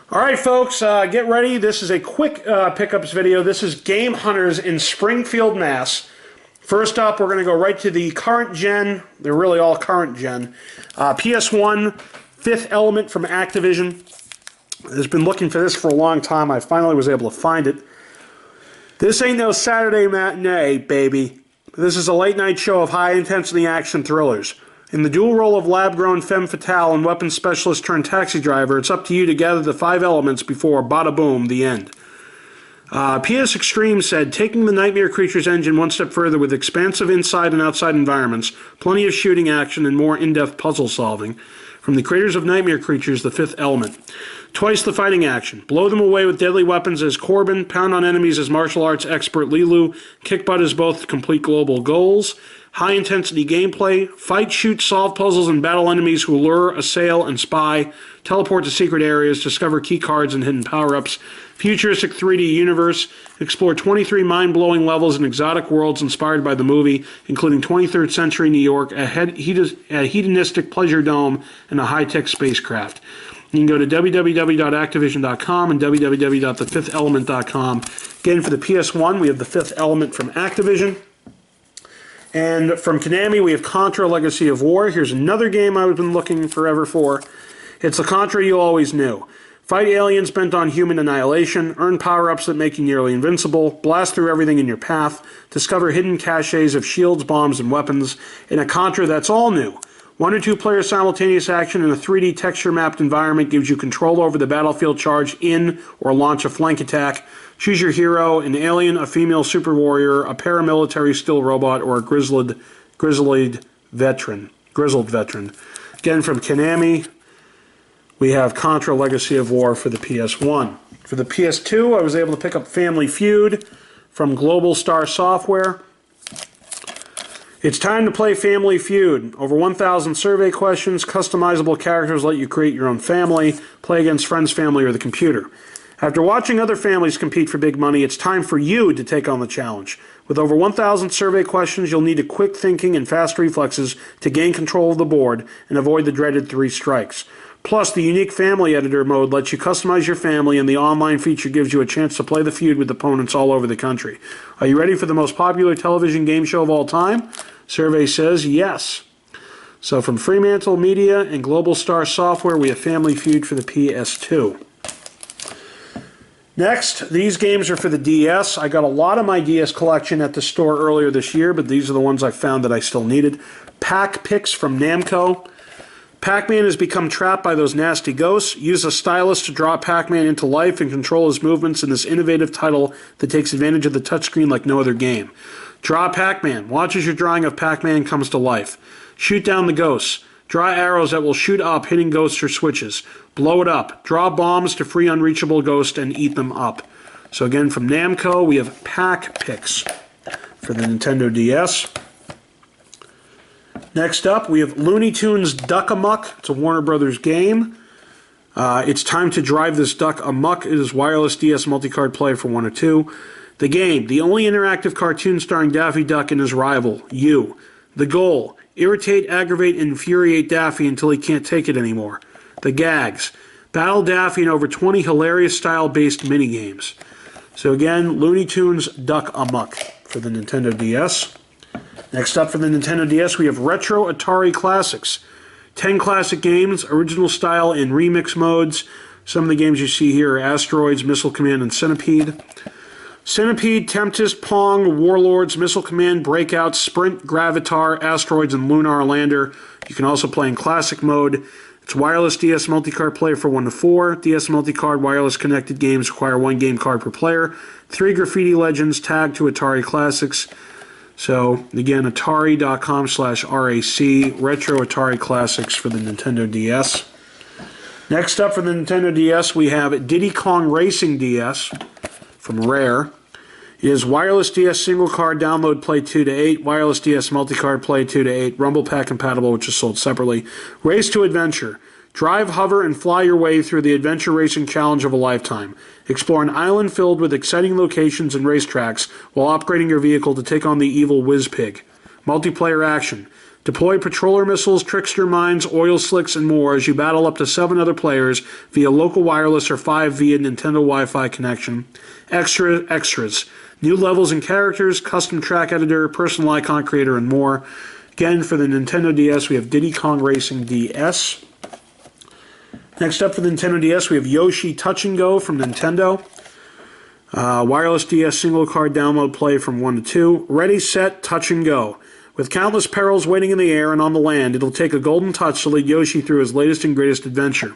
All right, folks, get ready. This is a quick pickups video. This is Gamehunters in Springfield, Mass. First up, we're going to go right to the current gen. They're really all current gen. PS1, Fifth Element from Activision. I've been looking for this for a long time. I finally was able to find it. This ain't no Saturday matinee, baby. This is a late-night show of high-intensity action thrillers. In the dual role of lab-grown femme fatale and weapons specialist turned taxi driver, it's up to you to gather the 5 elements before, bada boom, the end. PS Extreme said, taking the Nightmare Creatures engine one step further with expansive inside and outside environments, plenty of shooting action, and more in-depth puzzle solving. From the creators of Nightmare Creatures, the Fifth Element. Twice the fighting action. Blow them away with deadly weapons as Corbin, pound on enemies as martial arts expert Lilu, kick butt as both to complete global goals. High-intensity gameplay, fight, shoot, solve puzzles, and battle enemies who lure, assail, and spy, teleport to secret areas, discover key cards and hidden power-ups, futuristic 3D universe, explore 23 mind-blowing levels in exotic worlds inspired by the movie, including 23rd century New York, a hedonistic pleasure dome, and a high-tech spacecraft. You can go to www.activision.com and www.thefithelement.com. Again, for the PS1, we have the Fifth Element from Activision. And from Konami, we have Contra Legacy of War. Here's another game I've been looking forever for. It's the Contra you always knew. Fight aliens bent on human annihilation, earn power-ups that make you nearly invincible, blast through everything in your path, discover hidden caches of shields, bombs, and weapons in a Contra that's all new. 1 or 2 player simultaneous action in a 3D texture-mapped environment gives you control over the battlefield, charge in or launch a flank attack. Choose your hero, an alien, a female super warrior, a paramilitary still robot, or a grizzled veteran. Again, from Konami, we have Contra Legacy of War for the PS1. For the PS2, I was able to pick up Family Feud from Global Star Software. It's time to play Family Feud. Over 1,000 survey questions, customizable characters let you create your own family, play against friends, family, or the computer. After watching other families compete for big money, it's time for you to take on the challenge. With over 1,000 survey questions, you'll need quick thinking and fast reflexes to gain control of the board and avoid the dreaded 3 strikes. Plus, the unique Family Editor mode lets you customize your family, and the online feature gives you a chance to play the feud with opponents all over the country. Are you ready for the most popular television game show of all time? Survey says yes. So from Fremantle Media and Global Star Software, we have Family Feud for the PS2. Next, these games are for the DS. I got a lot of my DS collection at the store earlier this year, but these are the ones I found that I still needed. Pac Picks from Namco. Pac-Man has become trapped by those nasty ghosts. Use a stylus to draw Pac-Man into life and control his movements in this innovative title that takes advantage of the touchscreen like no other game. Draw Pac-Man. Watch as your drawing of Pac-Man comes to life. Shoot down the ghosts. Draw arrows that will shoot up, hitting ghosts or switches. Blow it up. Draw bombs to free unreachable ghosts and eat them up. So again, from Namco, we have Pac Picks for the Nintendo DS. Next up, we have Looney Tunes Duck Amuck. It's a Warner Brothers game. It's time to drive this duck amuck. It is wireless DS multi-card play for 1 or 2. The game, the only interactive cartoon starring Daffy Duck and his rival, you. The goal, irritate, aggravate, and infuriate Daffy until he can't take it anymore. The gags, battle Daffy in over 20 hilarious style-based minigames. So again, Looney Tunes Duck Amuck for the Nintendo DS. Next up for the Nintendo DS, we have Retro Atari Classics. 10 classic games, original style and remix modes. Some of the games you see here are Asteroids, Missile Command, and Centipede. Centipede, Tempest, Pong, Warlords, Missile Command, Breakout, Sprint, Gravitar, Asteroids, and Lunar Lander. You can also play in classic mode. It's wireless DS multi-card play for 1 to 4. DS multi-card wireless connected games require 1 game card per player. 3 Graffiti Legends tagged to Atari Classics. So, again, atari.com/RAC, Retro Atari Classics for the Nintendo DS. Next up for the Nintendo DS, we have Diddy Kong Racing DS from Rare. It is wireless DS single card download play 2 to 8, wireless DS multi-card play 2 to 8, Rumble Pack compatible, which is sold separately. Race to Adventure. Drive, hover, and fly your way through the adventure racing challenge of a lifetime. Explore an island filled with exciting locations and racetracks while upgrading your vehicle to take on the evil Whiz Pig. Multiplayer action. Deploy patroller missiles, trickster mines, oil slicks, and more as you battle up to 7 other players via local wireless or 5 via Nintendo Wi-Fi connection. Extras. New levels and characters, custom track editor, personal icon creator, and more. Again, for the Nintendo DS, we have Diddy Kong Racing DS. Next up for the Nintendo DS, we have Yoshi Touch Go from Nintendo. Wireless DS single card download play from 1 to 2. Ready, set, touch and go. With countless perils waiting in the air and on the land, it'll take a golden touch to lead Yoshi through his latest and greatest adventure.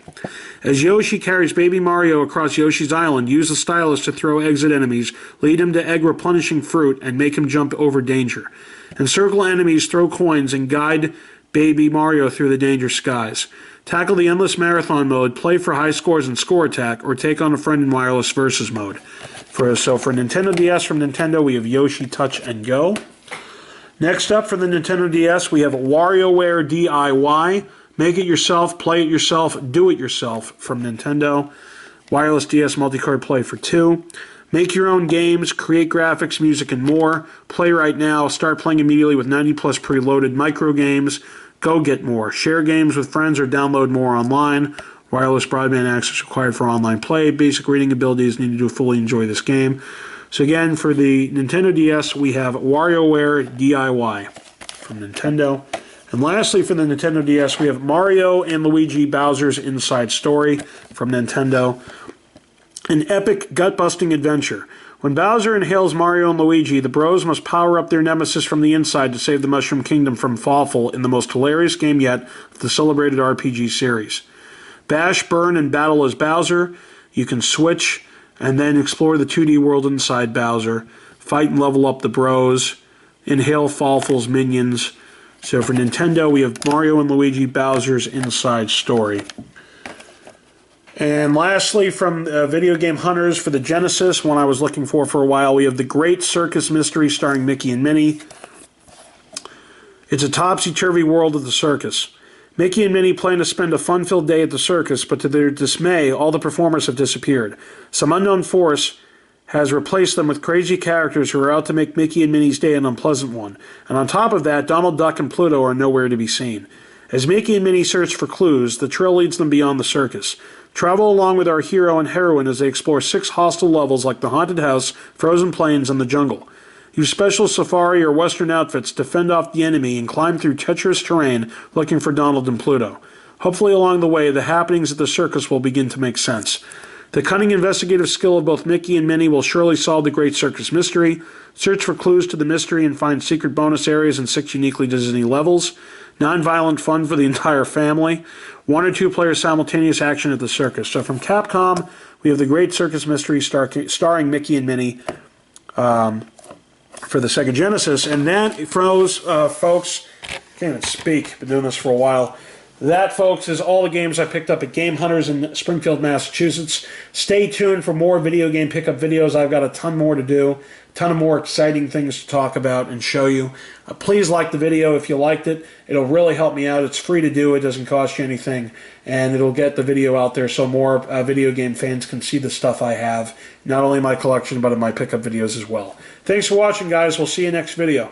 As Yoshi carries Baby Mario across Yoshi's Island, use the stylus to throw eggs at enemies, lead him to egg replenishing fruit, and make him jump over danger. Encircle enemies, throw coins, and guide Baby Mario through the dangerous skies. Tackle the endless marathon mode, play for high scores and score attack, or take on a friend in wireless versus mode. For Nintendo DS from Nintendo, we have Yoshi Touch and Go. Next up for the Nintendo DS, we have Warioware DIY. Make it yourself, play it yourself, do it yourself from Nintendo. Wireless DS multi-card play for 2. Make your own games, create graphics, music, and more. Play right now. Start playing immediately with 90-plus preloaded micro games. Go get more. Share games with friends or download more online. Wireless broadband access required for online play. Basic reading abilities needed to fully enjoy this game. So again, for the Nintendo DS, we have WarioWare DIY from Nintendo. And lastly, for the Nintendo DS, we have Mario and Luigi Bowser's Inside Story from Nintendo. An epic, gut-busting adventure. When Bowser inhales Mario and Luigi, the bros must power up their nemesis from the inside to save the Mushroom Kingdom from Fawful in the most hilarious game yet of the celebrated RPG series. Bash, burn, and battle as Bowser. You can switch and then explore the 2D world inside Bowser. Fight and level up the bros. Inhale Fawful's minions. So for Nintendo, we have Mario and Luigi Bowser's Inside Story. And lastly, from Video Game Hunters for the Genesis, one I was looking for a while, we have The Great Circus Mystery starring Mickey and Minnie. It's a topsy-turvy world of the circus. Mickey and Minnie plan to spend a fun-filled day at the circus, but to their dismay, all the performers have disappeared. Some unknown force has replaced them with crazy characters who are out to make Mickey and Minnie's day an unpleasant one. And on top of that, Donald Duck and Pluto are nowhere to be seen. As Mickey and Minnie search for clues, the trail leads them beyond the circus. Travel along with our hero and heroine as they explore 6 hostile levels like the Haunted House, Frozen Plains, and the Jungle. Use special safari or western outfits to fend off the enemy and climb through treacherous terrain looking for Donald and Pluto. Hopefully along the way, the happenings at the circus will begin to make sense. The cunning investigative skill of both Mickey and Minnie will surely solve the Great Circus Mystery. Search for clues to the mystery and find secret bonus areas and 6 uniquely Disney levels. Non-violent fun for the entire family. 1 or 2 player simultaneous action at the circus. So from Capcom, we have the Great Circus Mystery starring Mickey and Minnie for the Sega Genesis. And that, for those folks, can't even speak, been doing this for a while. That, folks, is all the games I picked up at Gamehunters in Springfield, Massachusetts. Stay tuned for more video game pickup videos. I've got a ton more to do, a ton of more exciting things to talk about and show you. Please like the video if you liked it. It'll really help me out. It's free to do. It doesn't cost you anything. And it'll get the video out there so more video game fans can see the stuff I have. Not only my collection, but in my pickup videos as well. Thanks for watching, guys. We'll see you next video.